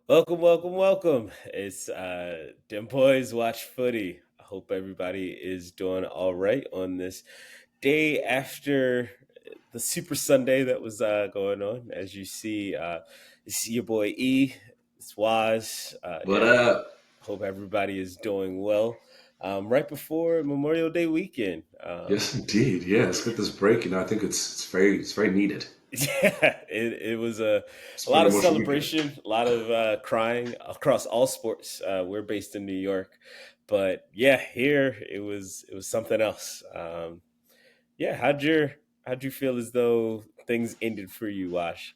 Welcome, welcome, welcome. It's Dem Boys Watch Footy. I hope everybody is doing all right on this day after the Super Sunday that was going on. As you see your boy E, it's Waz. What up? Hope everybody is doing well. Right before Memorial Day weekend. Yes, indeed. Yeah, let's get this break. I think it's very needed. Yeah, it was It's a been lot an of emotional weekend. celebration, a lot of crying across all sports. We're based in New York, but yeah, here it was something else. Yeah, how'd you feel as though things ended for you, Wash?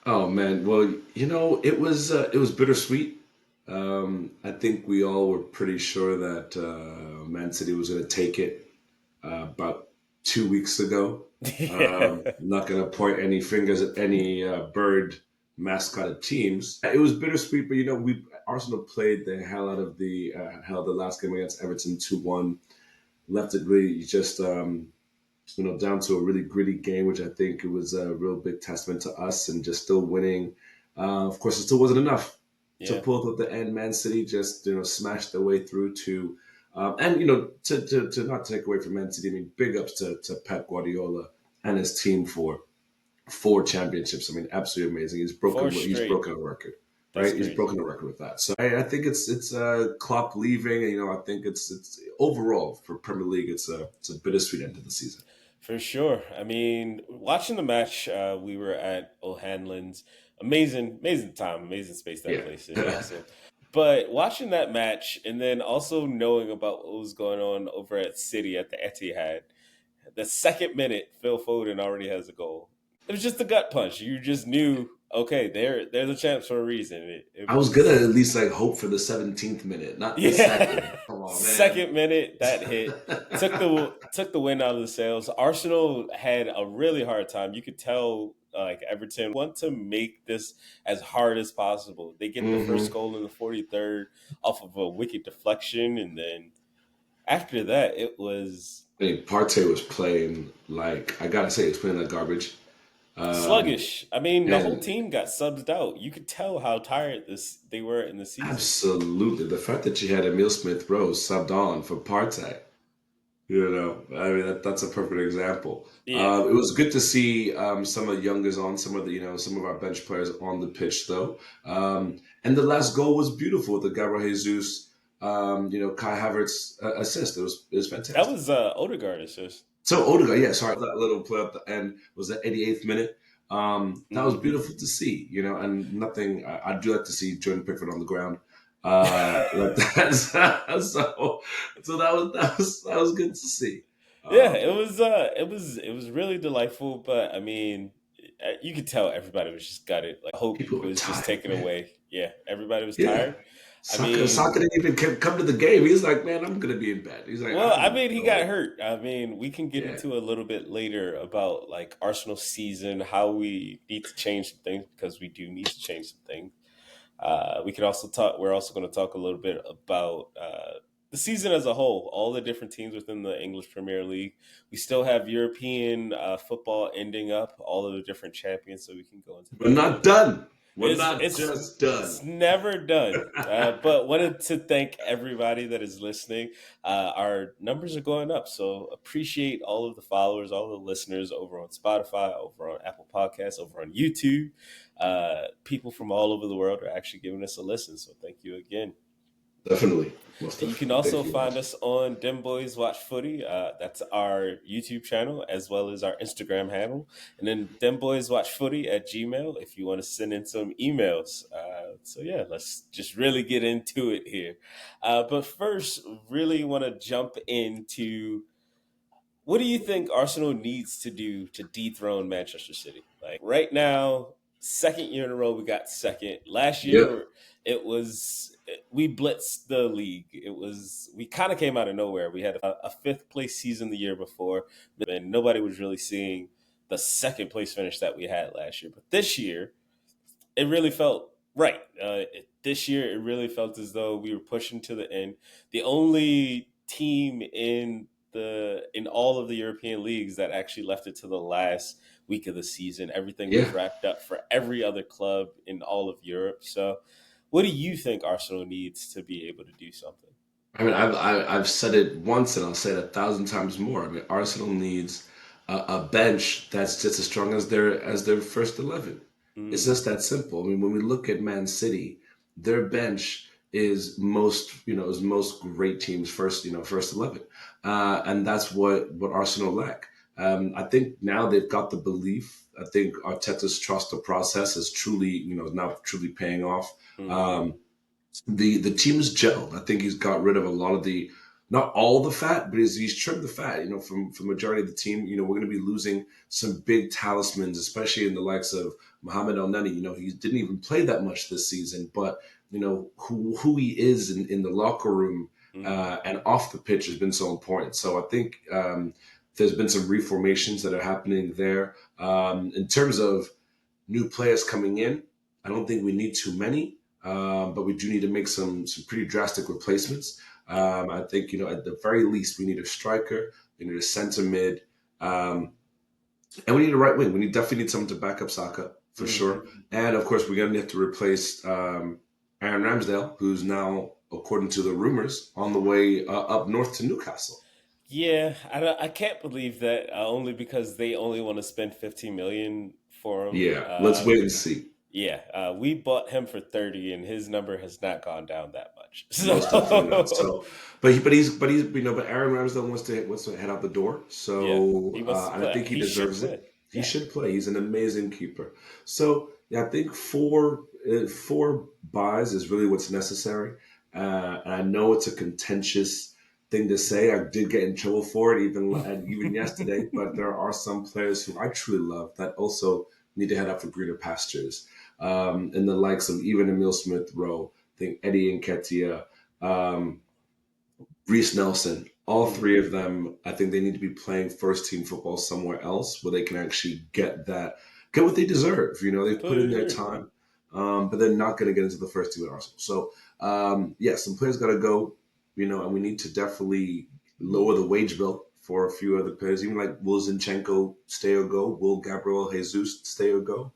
Oh man, well, it was bittersweet. I think we all were pretty sure that Man City was going to take it about 2 weeks ago. Yeah, I'm not going to point any fingers at any bird mascotted teams. It was bittersweet, but we Arsenal played the hell out of the last game against Everton 2-1. Left it really just down to a really gritty game, which I think it was a real big testament to us and just still winning. Of course, it still wasn't enough to yeah, pull up the end. Man City just smashed their way through to, and to not take away from Man City. I mean, big ups to Pep Guardiola and his team for 4 championships. I mean, absolutely amazing. four He's straight. broken a record. That's Right, he's crazy. broken a record with that. So I think it's Klopp leaving. And, I think it's overall for Premier League. It's a bittersweet end to the season. For sure. I mean, watching the match, we were at O'Hanlon's. Amazing, amazing time, amazing space that Yeah. place is also. But watching that match and then also knowing about what was going on over at City at the Etihad, the second minute, Phil Foden already has a goal. It was just a gut punch. You just knew, okay, they're the champs for a reason. It I was gonna was at least like hope for the 17th minute, not the Yeah. second. Come on, man. Second minute, that hit took the wind out of the sails. Arsenal had a really hard time. You could tell like Everton want to make this as hard as possible. They get the first Hmm. goal in the 43rd off of a wicked deflection, and then after that it was I mean, Partey was playing like I gotta say, he was playing like garbage. Um, sluggish. I mean, the whole and team got subbed out. You could tell how tired this they were in the season. absolutely, the fact that you had Emil Smith Rowe subbed on for Partey, I mean that's a perfect example. Yeah. It was good to see some of the youngers on, some of our bench players on the pitch though. And the last goal was beautiful. The Gabriel Jesus, Kai Havertz assist. It was That fantastic. was Odegaard assist. So Odegaard, yeah, sorry, that little play at the end was the 88th minute. That was Hmm. beautiful to see, and nothing. I do like to see Jordan Pickford on the ground, like that. So that was good to see. Yeah, Um, it was really delightful, but I mean, you could tell everybody was just gutted. Like hope People were was just tired, taken man. away. Yeah, everybody was Yeah, tired. I Saka mean, didn't even come to the game. He's like, man, I'm gonna be in bed. He's like, well, I I'm mean, he got going. hurt. I mean, we can get Yeah, into a little bit later about like Arsenal season, how we need to change some things because we do need to change some things. We could also talk. We're also going to talk a little bit about the season as a whole, all the different teams within the English Premier League. We still have European football ending up, all of the different champions, so we can go into we're that a not little bit. done. We're It's not it's just it's done. never done. But wanted to thank everybody that is listening. Our numbers are going up, so appreciate all of the followers, all the listeners over on Spotify, over on Apple Podcasts, over on YouTube. People from all over the world are actually giving us a listen, so thank you again. Definitely, most And you can definitely. also Thank you, find Wes. us on Dem Boys Watch Footy. That's our YouTube channel as well as our Instagram handle. And then Dem Boys Watch Footy at Gmail if you want to send in some emails. So yeah, let's just really get into it here. But first, really want to jump into what do you think Arsenal needs to do to dethrone Manchester City? Like right now, second year in a row, we got second. Last Yep. year, it was we blitzed the league. It was we kind of came out of nowhere. We had a fifth place season the year before, and nobody was really seeing the second place finish that we had last year. But this year, it really felt right. This year, it really felt as though we were pushing to the end. The only team in all of the European leagues that actually left it to the last week of the season. Everything Yeah. was wrapped up for every other club in all of Europe. So, What do you think Arsenal needs to be able to do something? I mean, I've said it once and I'll say it 1,000 times more. I mean, Arsenal needs a bench that's just as strong as their first 11. It's Mm, just that simple. I mean, when we look at Man City, their bench is most great teams first 11, and that's what Arsenal lack. I think now they've got the belief. I think Arteta's trust the process is truly now truly paying off. mm, Um, the team is gelled. I think he's got rid of a lot of the, not all the fat, but he's trimmed the fat. From majority of the team. We're going to be losing some big talismans, especially in the likes of Mohamed El Neni. He didn't even play that much this season, but who he is in the locker room mm. and off the pitch has been so important. So I think there's been some reformations that are happening there. In terms of new players coming in. I don't think we need too many, but we do need to make some pretty drastic replacements. Yeah. I think at the very least we need a striker, we need a center mid, and we need a right wing. We definitely need someone to back up Saka for Hmm. sure. And of course, we're going to have to replace Aaron Ramsdale, who's now, according to the rumors, on the way up north to Newcastle. Yeah, I can't believe that only because they only want to spend 15 million for him. Yeah, let's wait and see. Yeah, we bought him for 30 and his number has not gone down that much. Most definitely not. So, So, but Aaron Ramsdale wants to head out the door. yeah, he So, wants to and I play. think he He should deserves play. it. He Yeah. should play. He's an amazing keeper. So, yeah, I think four buys is really what's necessary. And I know it's a contentious thing to say. I did get in trouble for it even yesterday. But there are some players who I truly love that also need to head out for greener pastures. In the likes of even Emil Smith Rowe, I think Eddie Nketiah, um, Reese Nelson, all three Mhm. of them, I think they need to be playing first team football somewhere else where they can actually get what they deserve. They've put in Completely their agree. time, but they're not going to get into the first team at Arsenal. So, yeah, some players got to go, and we need to definitely lower the wage bill for a few other players, even like Will Zinchenko, stay or go, Will Gabriel Jesus, stay or go.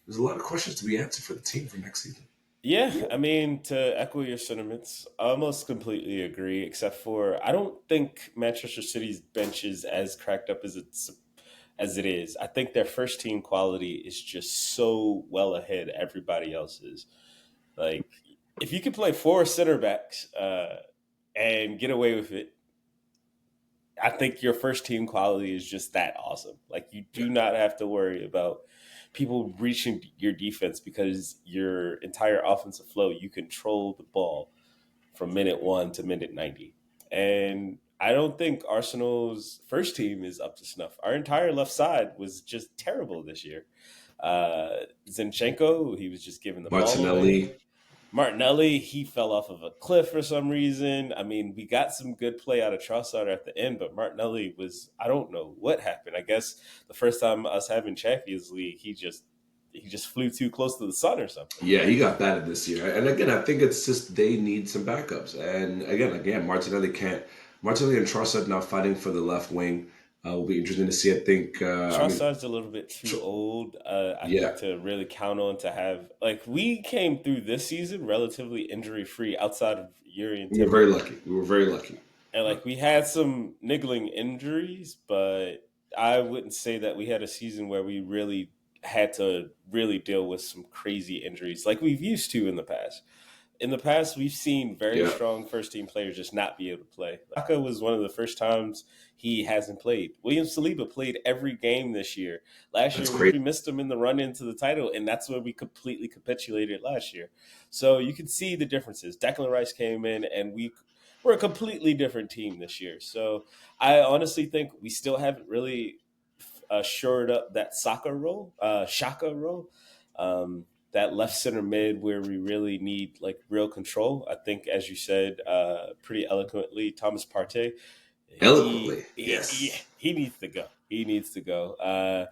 There's a lot of questions to be answered for the team for next season. Yeah, I mean, to echo your sentiments, I almost completely agree, except for I don't think Manchester City's bench is as cracked up as it is. I think their first team quality is just so well ahead of everybody else's. Like, if you could play four center backs and get away with it, I think your first team quality is just that awesome. Like, you Yeah. do not have to worry about people reaching your defense because your entire offensive flow, you control the ball from minute 1 to minute 90. And I don't think Arsenal's first team is up to snuff. Our entire left side was just terrible this year. Zinchenko, he was just giving the ball away. Martinelli. Martinelli, he fell off of a cliff for some reason. I mean, we got some good play out of Trossard at the end, but Martinelli was, I don't know what happened. I guess the first time us having Champions League, he just flew too close to the sun or something. Yeah, he got batted this year. And again, I think it's just they need some backups. And again, Martinelli can't. Martinelli and Trossard now fighting for the left wing will be interesting to see. I think. Trossard's a little bit too old, I Yeah, think, to really count on to have. Like, we came through this season relatively injury free outside of Yuri and we were very Timber. lucky. We were very lucky. And, like, we had some niggling injuries, but I wouldn't say that we had a season where we really had to really deal with some crazy injuries like we've used to in the past. In the past, we've seen very Yeah, strong first team players just not be able to play. Saka was one of the first times he hasn't played. William Saliba played every game this year. Last that's year, great. we missed him in the run into the title, and that's where we completely capitulated last year. So you can see the differences. Declan Rice came in, and we're a completely different team this year. So I honestly think we still haven't really shored up that Shaka role. That left center mid where we really need like real control. I think, as you said pretty eloquently, Thomas Partey, Eloquently, he yes. he needs to go. He needs to go.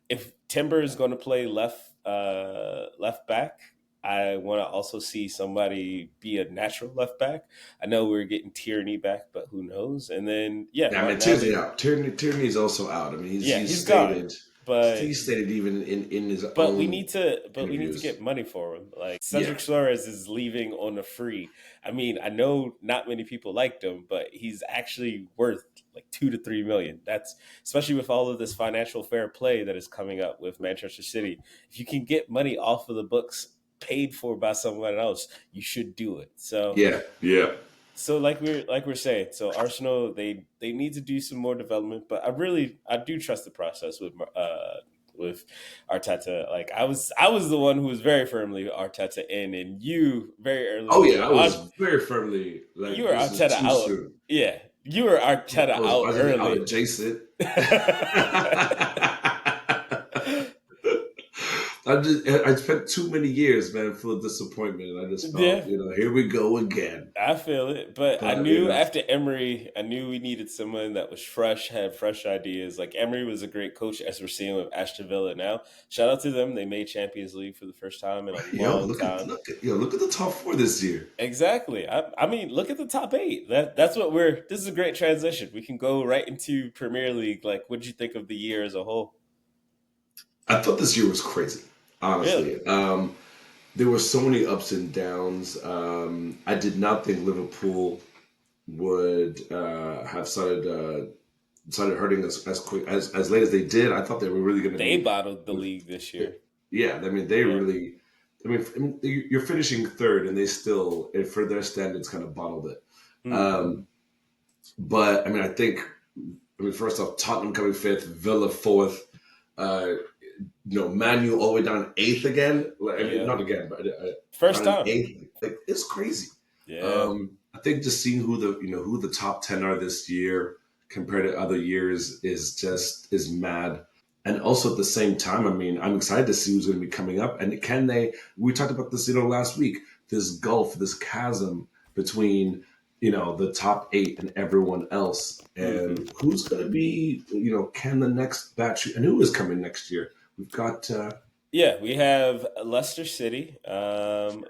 If Timber is going to play left back, I want to also see somebody be a natural left back. I know we're getting Tierney back, but who knows? And then yeah, Yeah, I mean Tierney Martinelli. out. Tierney's also out. I mean Yeah, he's he's gone. stated. but he stated even in his But own we need to interviews. get money for him. Like Yeah, Cedric Suarez is leaving on a free. I mean, I know not many people liked him, but he's actually worth like 2 to 3 million. That's especially with all of this financial fair play that is coming up with Manchester City. If you can get money off of the books paid for by someone else, you should do it. yeah, yeah. So like we're saying, so Arsenal they need to do some more development, but I do trust the process with Arteta. Like I was the one who was very firmly Arteta in, and you very early Oh on yeah, I was very firmly You like, were this is Arteta too out. soon. Yeah, you were Arteta I out was like, out early. adjacent. I spent too many years, man, full of disappointment, and I just felt, Yeah, here we go again. I feel it, but I But knew after Emery, I knew we needed someone that was fresh, had fresh ideas. Like Emery was a great coach, as we're seeing with Aston Villa now. Shout out to them; they made Champions League for the first time in a yo, long time. look at the top four this year. Exactly. I mean, look at the top eight. That's what we're. This is a great transition. We can go right into Premier League. Like, what did you think of the year as a whole? I thought this year was crazy, Really? honestly. There were so many ups and downs. I did not think Liverpool would have started hurting us as quick as late as they did. I thought they were really going to They be. bottled the league this year. Yeah, I mean, they Yeah. really. I mean, you're finishing third, and they still, for their standards, kind of bottled it. Hmm. But I mean, first off, Tottenham coming fifth, Villa fourth, uh, Manu all the way down eighth again. Like, I mean, Yeah. not again, but First down in time. eighth. Like, it's crazy. Yeah. I think just seeing who the top 10 are this year compared to other years is mad. And also at the same time, I mean, I'm excited to see who's going to be coming up. And can they? We talked about this, last week. This gulf, this chasm between the top eight and everyone else, Hmm. and who's going to be, can the next batch, and who is coming next year? We've got Yeah, we have Leicester City.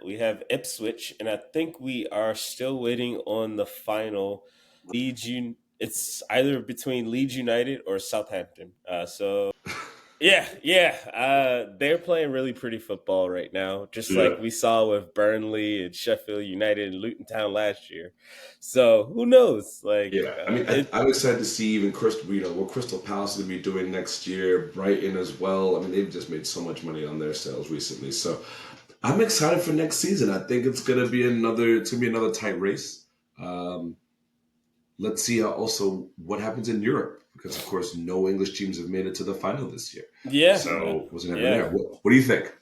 We have Ipswich, and I think we are still waiting on the final It's either between Leeds United or Southampton. Yeah. They're playing really pretty football right now, just yeah. like we saw with Burnley and Sheffield United and Luton Town last year. So who knows? Yeah, I mean, I'm excited to see even what Crystal Palace is going to be doing next year. Brighton as well. I mean, they've just made so much money on their sales recently. So I'm excited for next season. I think it's going to be another tight race. Um, let's see also what happens in Europe, because of course no English teams have made it to the final this year. yeah, So wasn't ever yeah. there. What do you think?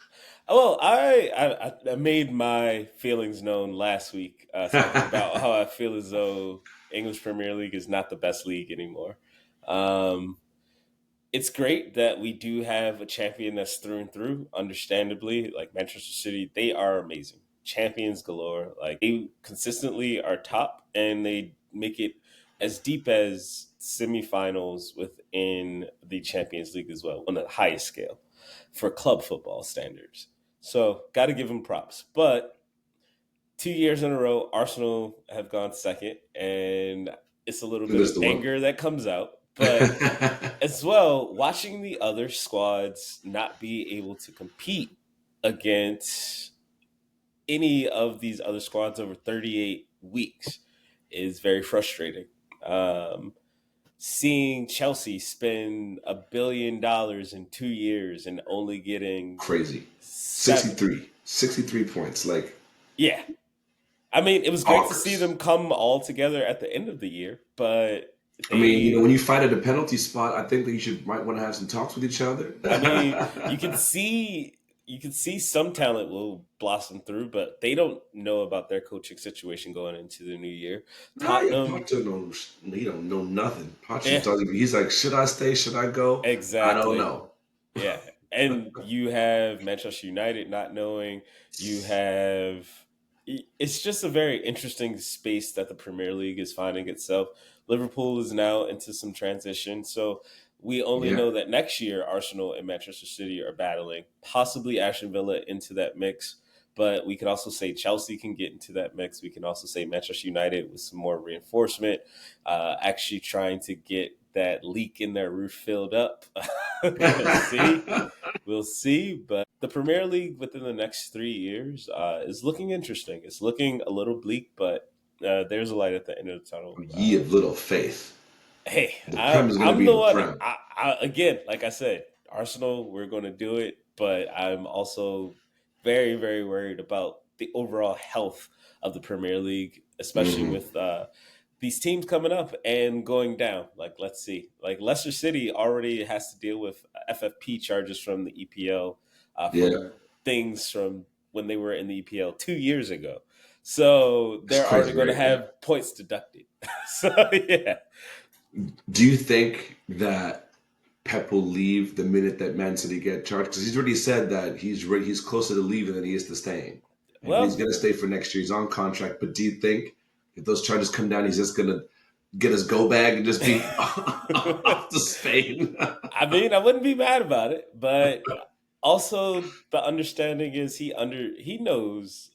Well, I made my feelings known last week, talking about how I feel as though English Premier League is not the best league anymore. Um, it's great that we do have a champion that's through and through. Understandably, like Manchester City, they are amazing, champions galore. Like they consistently are top, and they make it as deep as semifinals within the Champions League as well on the highest scale for club football standards. So, got to give them props. But 2 years in a row, Arsenal have gone second, and it's a little And bit this of the one. anger that comes out. But as well, watching the other squads not be able to compete against any of these other squads over 38 weeks is very frustrating. Um, Seeing Chelsea spend $1 billion in 2 years and only getting Crazy. seven. 63 points, like Yeah. I mean, it was great to see bonkers. them come all together at the end of the year, but I mean, they when you fight at a penalty spot, I think that might want to have some talks with each other. I mean, you can see some talent will blossom through, but they don't know about their coaching situation going into the new year. Nah, yeah, Tottenham, Pacho knows. He don't know nothing. Pacho yeah, doesn't. He's like, should I stay? Should I go? I don't exactly. know. Yeah. And you have Manchester United not knowing, you have it's just a very interesting space that the Premier League is finding itself. Liverpool is now into some transition. So we only Yeah, know that next year Arsenal and Manchester City are battling, possibly Aston Villa into that mix. But we could also say Chelsea can get into that mix. We can also say Manchester United with some more reinforcement, actually trying to get that leak in their roof filled up. We'll see. We'll see. But the Premier League within the next 3 years is looking interesting. It's looking a little bleak, but there's a light at the end of the tunnel. Ye of little faith. Hey, The Prem is going to I'm be the the one. Prem. Again, like I said, Arsenal, we're going to do it, but I'm also very, very worried about the overall health of the Premier League, especially Hmm. with these teams coming up and going down. Like, let's see. Like, Leicester City already has to deal with FFP charges from the EPL Yeah, from things from when they were in the EPL 2 years ago. So it's they're already crazy, going to right? Yeah. have points deducted. So, yeah. Do you think that Pep will leave the minute that Man City get charged? Because he's already said that he's closer to leaving than he is to staying, and he's Well, going to stay for next year. He's on contract. But do you think if those charges come down, he's just going to get his go bag and just be off to Spain? I mean, I wouldn't be mad about it, but also the understanding is he knows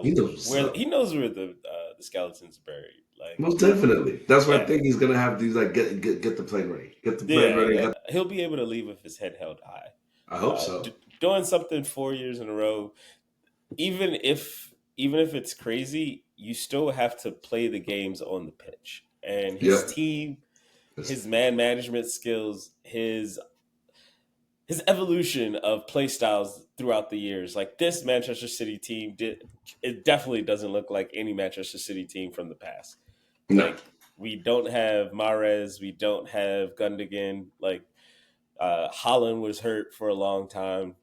He knows what's where up. he knows where the skeleton's buried. Like, Most definitely. That's why I yeah, think he's gonna have these like get the plane ready. Get the plane yeah, ready. he'll be able to leave with his head held high. I hope so. Doing something 4 years in a row, even if it's crazy, you still have to play the games on the pitch. And his Yep. team, It's- his man management skills, his evolution of play styles throughout the years. Like this Manchester City team it definitely doesn't look like any Manchester City team from the past. no. Like we don't have Mahrez, we don't have Gundogan. Like Holland was hurt for a long time.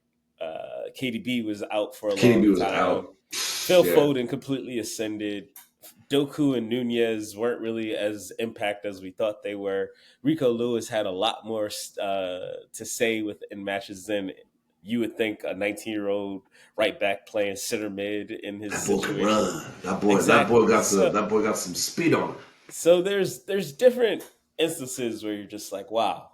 KDB was out for a KDB long was time. out. Phil Yeah. Foden completely ascended. Doku and Nunez weren't really as impact as we thought they were. Rico Lewis had a lot more to say in matches than you would think a 19-year-old right back playing center mid in his That boy can situation. run. Exactly. So That boy got some speed on him. there's different instances where you're just like, wow,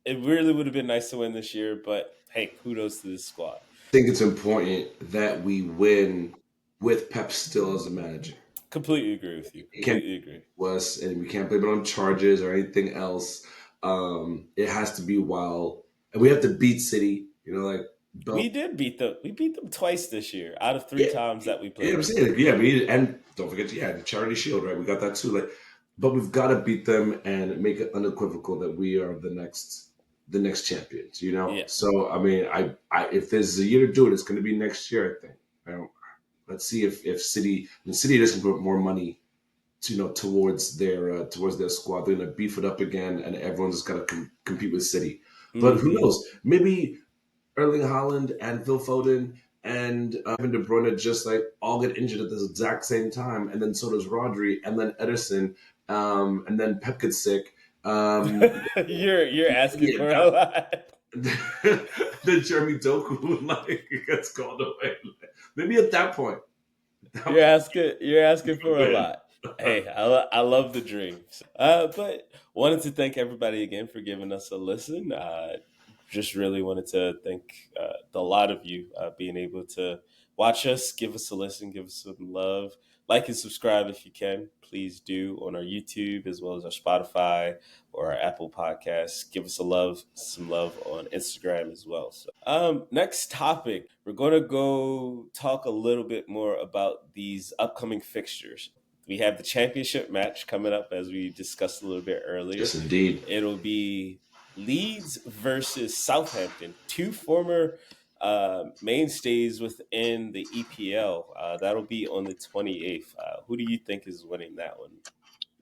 it really would have been nice to win this year, but hey, kudos to this squad. I think it's important that we win with Pep still as a manager. Completely agree with you. It can't Completely agree. was and we can't blame it on charges or anything else. It has to be while and we have to beat City, like We did beat them. We beat them twice this year out of three yeah, times that we yeah, I'm played them. saying, yeah, we need, and don't forget, yeah, the Charity Shield, right? We got that too. Like, but we've got to beat them and make it unequivocal that we are the next champions. Yeah. So I mean, if there's a year to do it, it's going to be next year. I think. Let's see if City and City doesn't put more money, towards their squad. They're going to beef it up again, and everyone's just got to compete with City. But who Mm-hmm. knows? Maybe Erling Haaland and Phil Foden and Kevin De Bruyne just like all get injured at the exact same time, and then so does Rodri, and then Ederson, and then Pep gets sick. You're asking Yeah, for a lot. then Jeremy Doku like gets called away. Maybe at that point, You're asking for a man. lot. Hey, I love the dream. But wanted to thank everybody again for giving us a listen. Just really wanted to thank a lot of you being able to watch us, give us a listen, give us some love. Like and subscribe if you can. Please do on our YouTube as well as our Spotify or our Apple Podcasts. Give us some love on Instagram as well. So, next topic, we're going to go talk a little bit more about these upcoming fixtures. We have the championship match coming up, as we discussed a little bit earlier. Yes, indeed. It'll be Leeds versus Southampton, two former mainstays within the EPL. That'll be on the 28th. Who do you think is winning that one?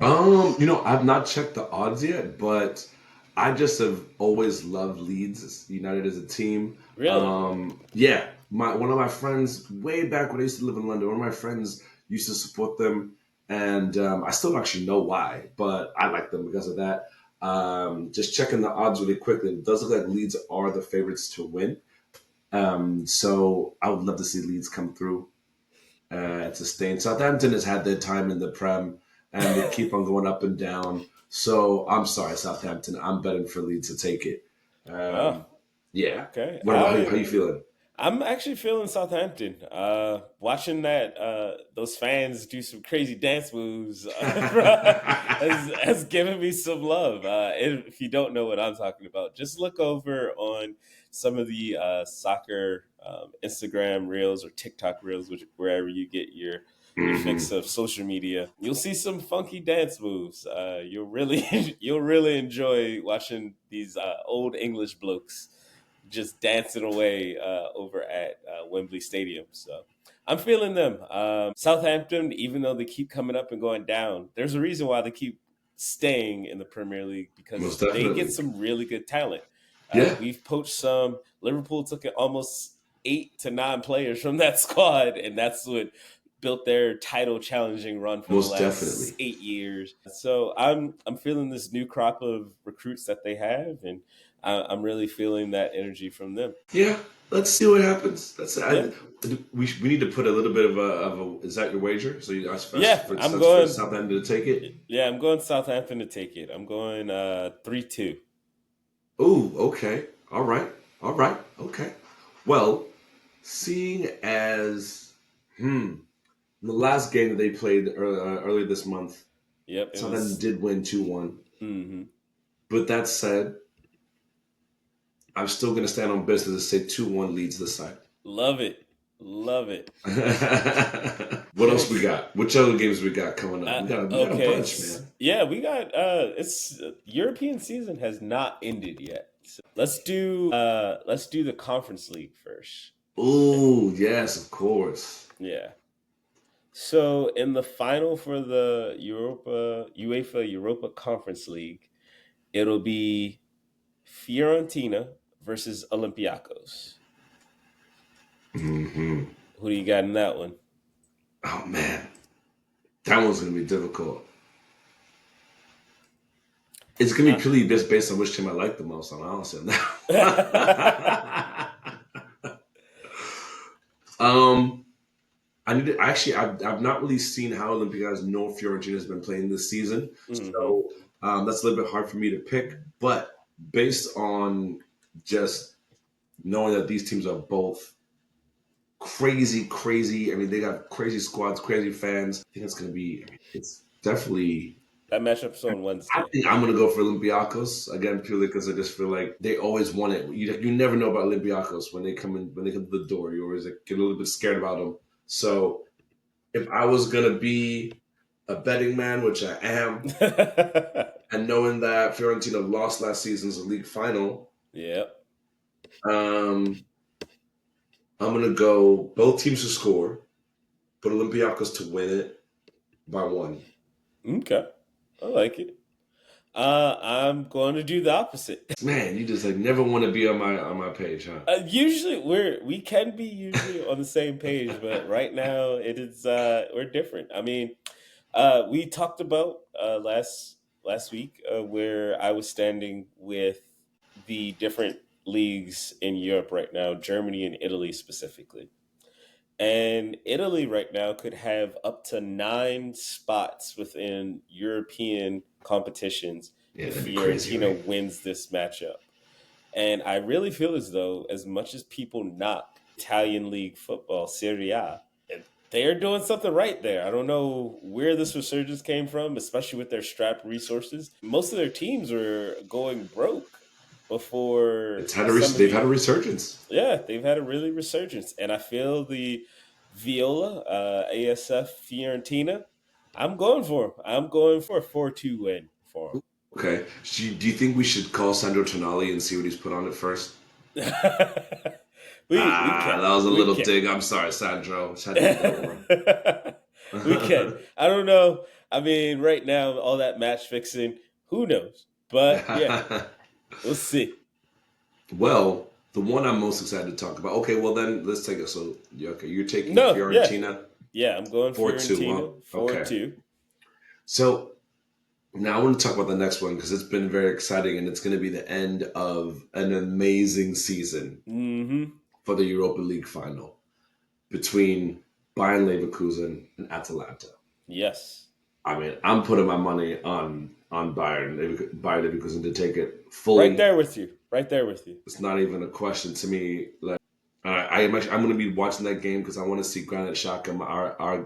I've not checked the odds yet, but I just have always loved Leeds United as a team. Really? Yeah, my one of my friends way back when I used to live in London, one of my friends used to support them, and I still don't actually know why, but I like them because of that. Just checking the odds really quickly, it does look like Leeds are the favorites to win. So I would love to see Leeds come through and sustain. Southampton has had their time in the Prem, and they keep on going up and down. So I'm sorry, Southampton. I'm betting for Leeds to take it. Oh, Yeah. okay. What about how you feeling? I'm actually feeling Southampton. Watching that those fans do some crazy dance moves has given me some love. If you don't know what I'm talking about, just look over on some of the soccer Instagram reels or TikTok reels, wherever you get your Hmm. fix of social media. You'll see some funky dance moves. You'll really you'll really enjoy watching these old English blokes just dancing away over at Wembley Stadium. So I'm feeling them. Southampton, even though they keep coming up and going down, there's a reason why they keep staying in the Premier League Most because they get definitely. some really good talent. Yeah, We've poached some. Liverpool took almost 8 to 9 players from that squad, and that's what built their title challenging run for the most last definitely. 8 years. So I'm feeling this new crop of recruits that they have, and I'm really feeling that energy from them. Yeah, let's see what happens. Yeah, We need to put a little bit of a. Is that your wager? So you asked yeah. I'm for going. Southampton to take it. Yeah, I'm going Southampton to take it. I'm going 3-2. Oh, okay. All right. All right. Okay. Well, seeing as the last game that they played earlier this month, Yep, it Southampton was. did win 2-1. Hmm. But that said, I'm still going to stand on business and say 2-1 leads the side. Love it, love it. What else we got? Which other games we got coming up? We got a Okay. bunch, man. Yeah, we got it's European season has not ended yet. So let's do the conference league first. Oh, yes, of course. Yeah. So in the final for the UEFA Europa Conference League, it'll be Fiorentina versus Olympiacos. Hmm. Who do you got in that one? Oh man, that one's gonna be difficult. It's gonna be Uh, purely just based on which team I like the most. I'm honest on that. um, I need to actually. I've not really seen how Olympiacos nor Fiorentina has been playing this season, hmm. so that's a little bit hard for me to pick. But based on just knowing that these teams are both crazy, crazy. I mean, they got crazy squads, crazy fans. I think it's gonna be. I mean, it's definitely. That matchup's on I Wednesday. think I'm gonna go for Olympiacos again, purely because I just feel like they always want it. You never know about Olympiacos when they come to the door. You always like, get a little bit scared about them. So if I was gonna be a betting man, which I am, and knowing that Fiorentina lost last season's league final, Yep. um, I'm gonna go both teams to score, but Olympiacos to win it by one. Okay. I like it. I'm going to do the opposite. Man, you just like never want to be on my page, huh? Usually we can be usually on the same page, but right now it is we're different. I mean, we talked about last week where I was standing with the different leagues in Europe right now, Germany and Italy specifically. And Italy right now could have up to 9 spots within European competitions Yeah, if that'd be crazy, Fiorentina right? wins this matchup. And I really feel as though, as much as people knock Italian league football, Serie A, and they're doing something right there. I don't know where this resurgence came from, especially with their strapped resources. Most of their teams are going broke before some of They've had a the. resurgence. Yeah, they've had a really resurgence. And I feel the Viola, ASF Fiorentina, I'm going for 'em. I'm going for a 4-2 win for Okay. Do you think we should call Sandro Tonali and see what he's put on it first? them. We Ah, can. that was a We little can. dig. I'm sorry, Sandro. Just had to get that We can. one. I don't know. I mean, right now, all that match fixing, who knows? But yeah, we'll see. Well, the one I'm most excited to talk about. Okay, well then let's take it. So, okay, you're taking No, yeah. Fiorentina Yeah, I'm going 4-2. Fiorentina Well, okay. 4-2. So now I want to talk about the next one because it's been very exciting and it's going to be the end of an amazing season Mm-hmm. for the Europa League final between Bayern Leverkusen and Atalanta. Yes. I mean, I'm putting my money on Bayern Leverkusen to take it Right fully. there with you. Right there with you. It's not even a question to me. Like, I'm going to be watching that game because I want to see Granit Xhaka,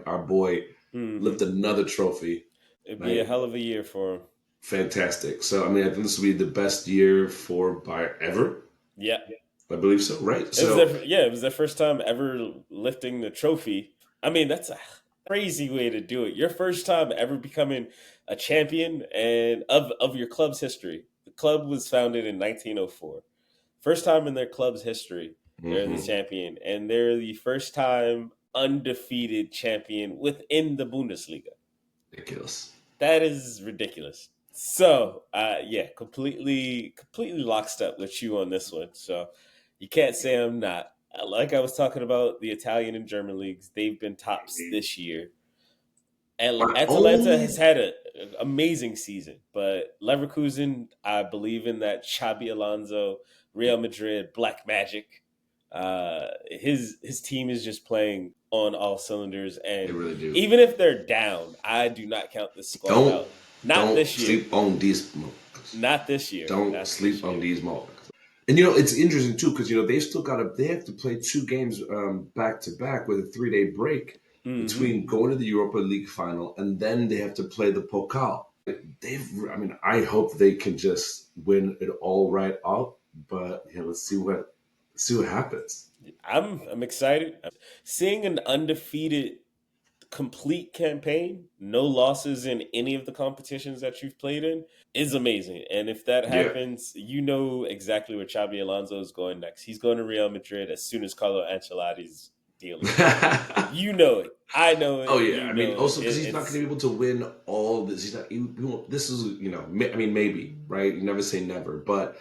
our boy, Hmm. lift another trophy. It'd be a Right? hell of a year for him. Fantastic. So I mean, I think this will be the best year for Bayern ever. Yeah. I believe so. Right. It was So it was their first time ever lifting the trophy. I mean, that's a crazy way to do it. Your first time ever becoming a champion and of your club's history. The club was founded in 1904. First time in their club's history, they're the mhm, champion, and they're the first time undefeated champion within the Bundesliga. ridiculous. That is ridiculous. So, yeah, completely lockstep with you on this one. So, you can't say I'm not. Like I was talking about the Italian and German leagues, they've been tops this year. And My Atalanta has only had an amazing season, but Leverkusen, I believe in that Xabi Alonso, Real Madrid, Black Magic. His team is just playing on all cylinders, they and really do. even if they're down, I do not count this squad Don't out. Not don't this year. sleep on these motherfuckers. Not this year. Don't Not this sleep on year. these motherfuckers. And it's interesting too because they have to play two games back to back with a 3 day break Hmm. between going to the Europa League final and then they have to play the Pokal. I mean, I hope they can just win it all right out. But yeah, let's see what happens. I'm excited. Seeing an undefeated complete campaign, no losses in any of the competitions that you've played in, is amazing. And if that Yeah. happens, you know exactly where Xabi Alonso is going next. He's going to Real Madrid as soon as Carlo Ancelotti's deal is done. You know it. I know Oh it. yeah, You I mean, know it. also because he's not going to It's be able to win all this. He's not. This is I mean, maybe right. You never say never, but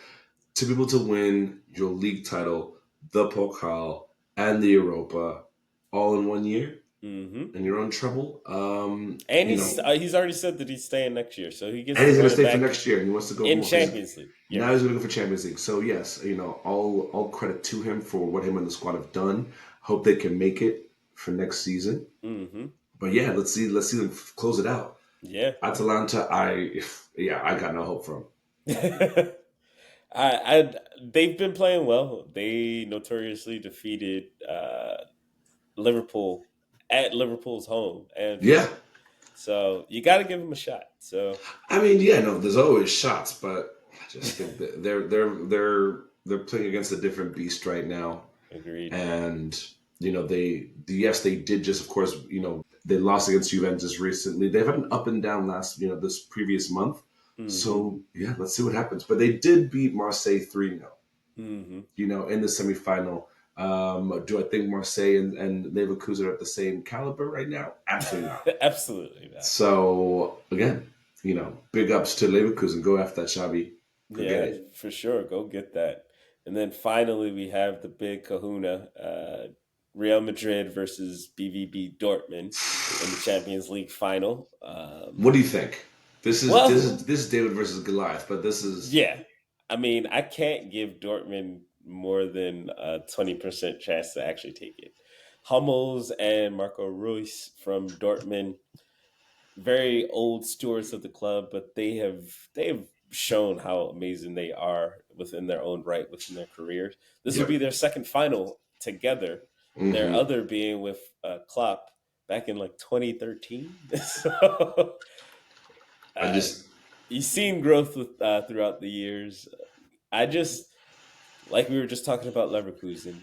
to be able to win your league title, the Pokal, and the Europa all in 1 year, mm-hmm. and you're on trouble. And he's already said that he's staying next year, so he gets And to he's going run to it stay for back next year, and he wants to go in more because Champions League. Yeah, now he's going to go for Champions League. So yes, all credit to him for what him and the squad have done. Hope they can make it for next season. mm-hmm. But yeah, let's see them close it out. Yeah. Atalanta, I got no hope for him. They've been playing well. They notoriously defeated Liverpool at Liverpool's home, Yeah, Anfield. So you got to give them a shot. So I mean, yeah, no, there's always shots, but I just think that they're playing against a different beast right now, agreed. and yes, they did just, of course, they lost against Juventus recently. They've had an up and down this previous month. Mm-hmm. So yeah, let's see what happens. But they did beat Marseille 3-0, Mm-hmm. in the semifinal. Do I think Marseille and Leverkusen are at the same caliber right now? Absolutely not. Absolutely not. So again, big ups to Leverkusen. Go after that, Xavi. Go get Yeah, it. for sure. Go get that. And then finally, we have the big kahuna, Real Madrid versus BVB Dortmund in the Champions League final. What do you think? This is this Well, is this is David versus Goliath, but this is yeah. I mean, I can't give Dortmund more than a 20% chance to actually take it. Hummels and Marco Reus from Dortmund, very old stewards of the club, but they have shown how amazing they are within their own right, within their careers. This will yep. be their second final together. Their Hmm. other being with Klopp back in like 2013. So I uh, just you've seen growth throughout the years. I just like we were just talking about Leverkusen.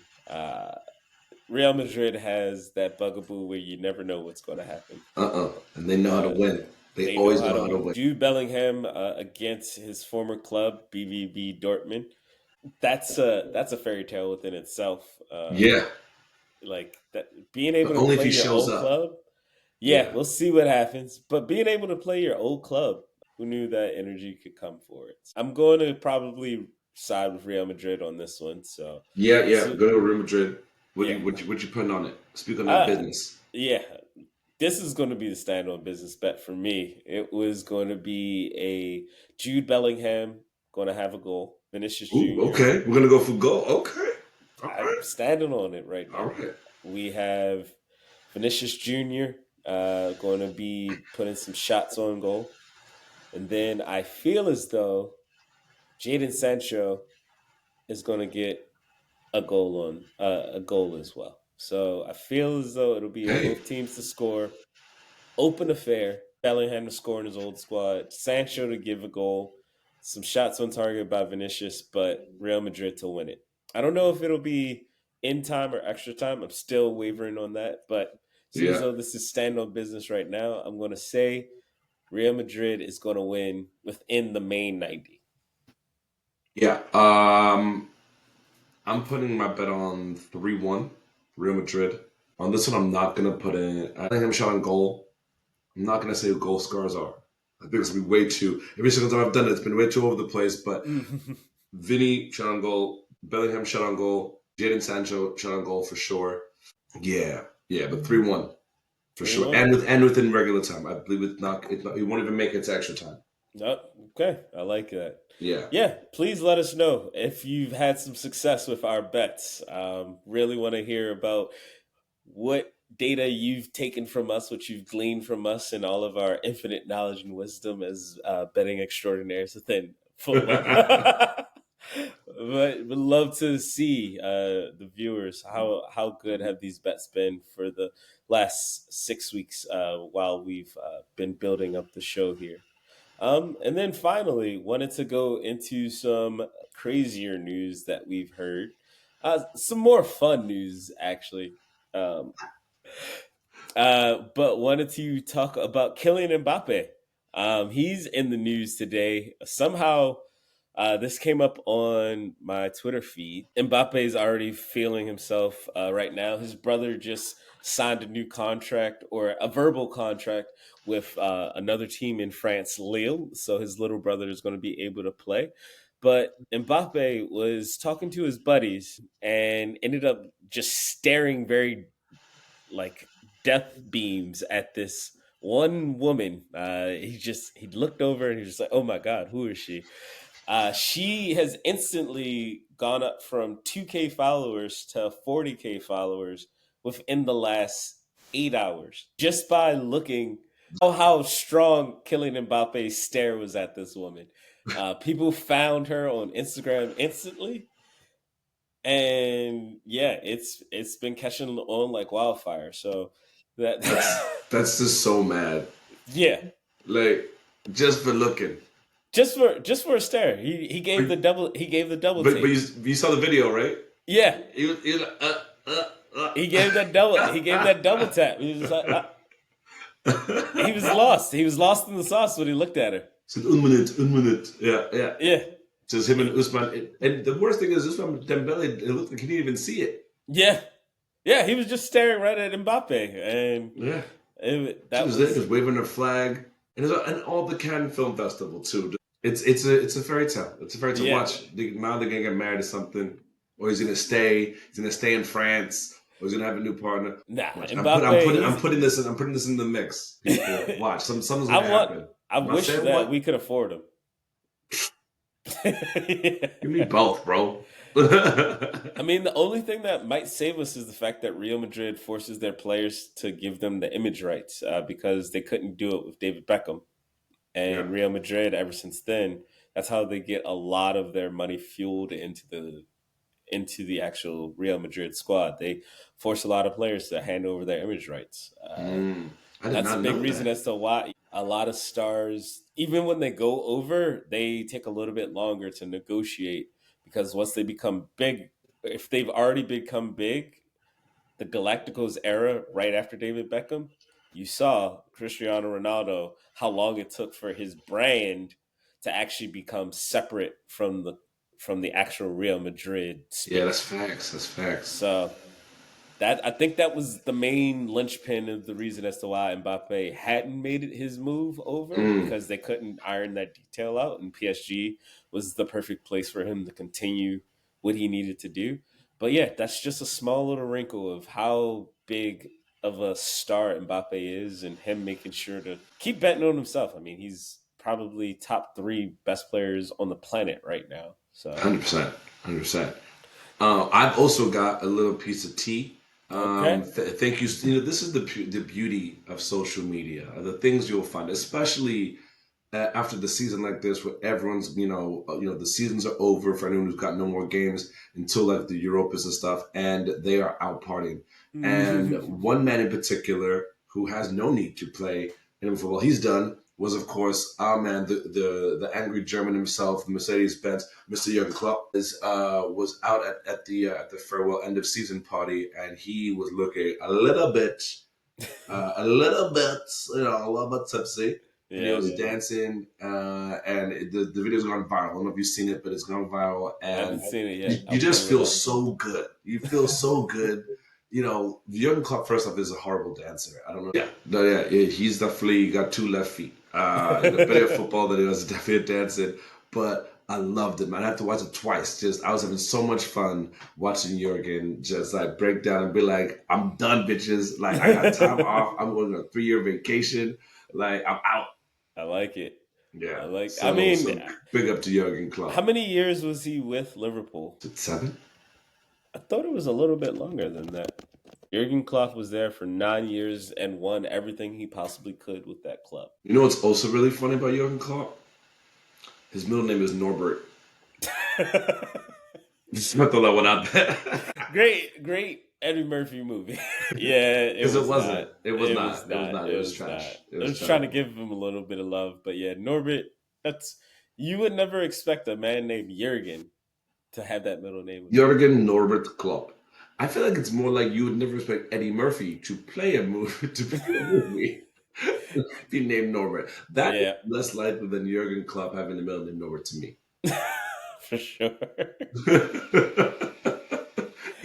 Real Madrid has that bugaboo where you never know what's going to happen. and they know how to Uh, win. They they know always how know to how to win. win. Jude Bellingham against his former club BVB Dortmund. That's a fairy tale within itself. Yeah, Like that, being but able to only if play he your shows old up. club. Yeah, Yeah. we'll see what happens. But being able to play your old club, who knew that energy could come for it? I'm going to probably side with Real Madrid on this one. So, Yeah, yeah. so Go to Real Madrid. What do yeah, you putting on it? Speak on that uh, business. yeah. This is going to be the stand-on business bet for me. It was going to be a Jude Bellingham going to have a goal. Vinicius Ooh, Jr. okay. We're gonna go for goal. Okay. All I'm right. standing on it right All now. right. We have Vinicius Jr. Going to be putting some shots on goal, and then I feel as though Jaden Sancho is going to get a goal as well. So I feel as though it'll be Hey, both teams to score, open affair. Bellingham to score in his old squad, Sancho to give a goal, some shots on target by Vinicius, but Real Madrid to win it. I don't know if it'll be in time or extra time. I'm still wavering on that, but seeing as yeah, though this is stand on business right now, I'm going to say Real Madrid is going to win within the main 90. yeah. I'm putting my bet on 3-1 Real Madrid. On this one, I'm not gonna put in. I think I'm shot on goal. I'm not gonna say who goal scorers are. I think it's gonna be way too. Every single time I've done it, it's been way too over the place. But Vinny shot on goal, Bellingham shot on goal, Jadon Sancho shot on goal for sure. Yeah, yeah, but 3-1 for Three sure, one. and within regular time. I believe it's not. It won't even make it to extra time. Oh, okay, I like that. Yeah, Yeah, please let us know if you've had some success with our bets. Really want to hear about what data you've taken from us, what you've gleaned from us, and all of our infinite knowledge and wisdom as betting extraordinaires within football. But would love to see the viewers how good have these bets been for the last 6 weeks while we've been building up the show here. And then finally, wanted to go into some crazier news that we've heard. Some more fun news, actually. Um, but wanted to talk about Kylian Mbappe. He's in the news today. Somehow, this came up on my Twitter feed. Mbappe is already feeling himself right now. His brother just signed a new contract or a verbal contract with another team in France, Lille. So his little brother is going to be able to play. But Mbappe was talking to his buddies and ended up just staring very like death beams at this one woman. He looked over and he was just like, "Oh my god, who is she?" She has instantly gone up from 2K followers to 40K followers within the last 8 hours just by looking how strong Kylian Mbappe's stare was at this woman. People found her on Instagram instantly, and yeah, it's been catching on like wildfire. So that that's just so mad. yeah, Like just for looking. just for a stare, he But gave the double but take. you saw the video, right? Yeah, He was like, he gave that double tap. He was just like he was uh. lost. He was lost in the sauce when he looked at her. Said un minute. Yeah, yeah. Yeah, Just him and Usman. And the worst thing is Usman Dembele, it looked like he didn't even see it. yeah, yeah. He was just staring right at Mbappe, and Yeah. She that was there was just waving her flag. And all the Cannes Film Festival too. It's a fairy tale. It's a fairy tale. yeah. Watch. Now they're gonna get married to something. Or he's gonna stay. He's gonna stay in France. Or he's gonna have a new partner. Nah, Watch. Mbappe. I'm putting this in the mix. People. Watch. Something's I gonna want. happen. I I'm not wish saying that what. we could afford him. Give me both, bro. I mean, the only thing that might save us is the fact that Real Madrid forces their players to give them the image rights because they couldn't do it with David Beckham. Yeah. And Real Madrid, ever since then, that's how they get a lot of their money fueled into the actual Real Madrid squad. They force a lot of players to hand over their image rights. I did That's a not big know reason that. as to why a lot of stars, even when they go over, they take a little bit longer to negotiate because once they become big, if they've already become big, the Galacticos era right after David Beckham, you saw Cristiano Ronaldo how long it took for his brand to actually become separate from the actual Real Madrid Yeah, that's space. facts. That's facts. So that I think that was the main linchpin of the reason as to why Mbappe hadn't made it his move over Mm, because they couldn't iron that detail out, and PSG was the perfect place for him to continue what he needed to do. But yeah, that's just a small little wrinkle of how big of a star Mbappe is, and him making sure to keep betting on himself. I mean, he's probably top three best players on the planet right now. So 100%. 100%. I've also got a little piece of tea. okay, Thank you. This is the beauty of social media, the things you'll find, especially after the season like this, where everyone's the seasons are over for anyone who's got no more games until like the Europas and stuff, and they are out partying. And one man in particular who has no need to play any football, he's done. Was of course our man, the angry German himself, Mercedes Benz, Mr. Jurgen Klopp, was out at the farewell end of season party, and he was looking a little bit, a little bit tipsy, and he Yeah, was dancing, and the video's gone viral. I don't know if you've seen it, but it's gone viral, I haven't and seen it you, yet. you I'll just pull it feel up. so good. You feel so good. Jurgen Klopp, first off, is a horrible dancer. I don't know. Yeah, no, yeah, he's definitely got two left feet. In a bit of football that he was definitely dancing, but I loved it, man. I had to watch it twice. Just I was having so much fun watching Jurgen just like break down and be like, "I'm done, bitches. Like I got time off. I'm going on a 3-year vacation. Like I'm out." I like it. Yeah. I mean, So big up to Jurgen how Klopp. many years was he with Liverpool? Is it 7? I thought it was a little bit longer than that. Jurgen Klopp was there for 9 years and won everything he possibly could with that club. You know what's also really funny about Jurgen Klopp? His middle name is Norbert. Just throw that one out there. Great Eddie Murphy movie. Yeah, it Because it was wasn't. not. It was It was not. It was not. not. It It was was not. trash. It I was was trying to terrible. give him a little bit of love, but yeah, Norbert. That's you would never expect a man named Jurgen to have that middle name with that. Jurgen Norbert Klopp. I feel like it's more like you would never expect Eddie Murphy to play a movie be named Norbert. That is Yeah, less likely than Jurgen Klopp having a middle name Norbert to me. for sure.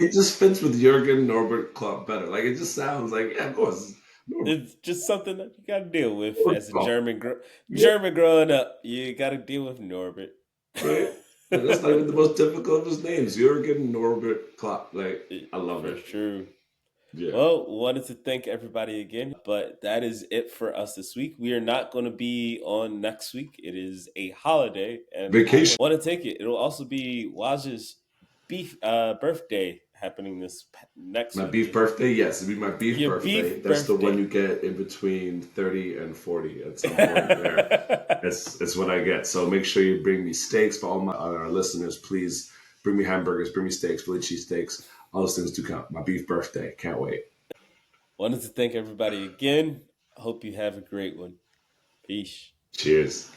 It just fits with Jurgen Norbert Klopp better. Like it just sounds like, yeah, of course, Norbert, It's just something that you got to deal with Norbert as a Klopp. Yeah, German growing up. You got to deal with Norbert. right. And that's not even the most difficult of his names. Jurgen Norbert Klopp. Like I love For it. sure. Yeah. Well, wanted to thank everybody again, but that is it for us this week. We are not going to be on next week. It is a holiday, and I Vacation. want to take it. It'll also be Waj's birthday happening next My beef weekend. birthday, yes, it'd be my beef Your birthday. beef That's the one birthday. you get in between 30 and 40 at some point there. It's what I get. So make sure you bring me steaks for all our listeners. Please bring me hamburgers, bring me steaks, Philly cheesesteaks. All those things do count. My beef birthday. Can't wait. Wanted to thank everybody again. Hope you have a great one. Peace. Cheers.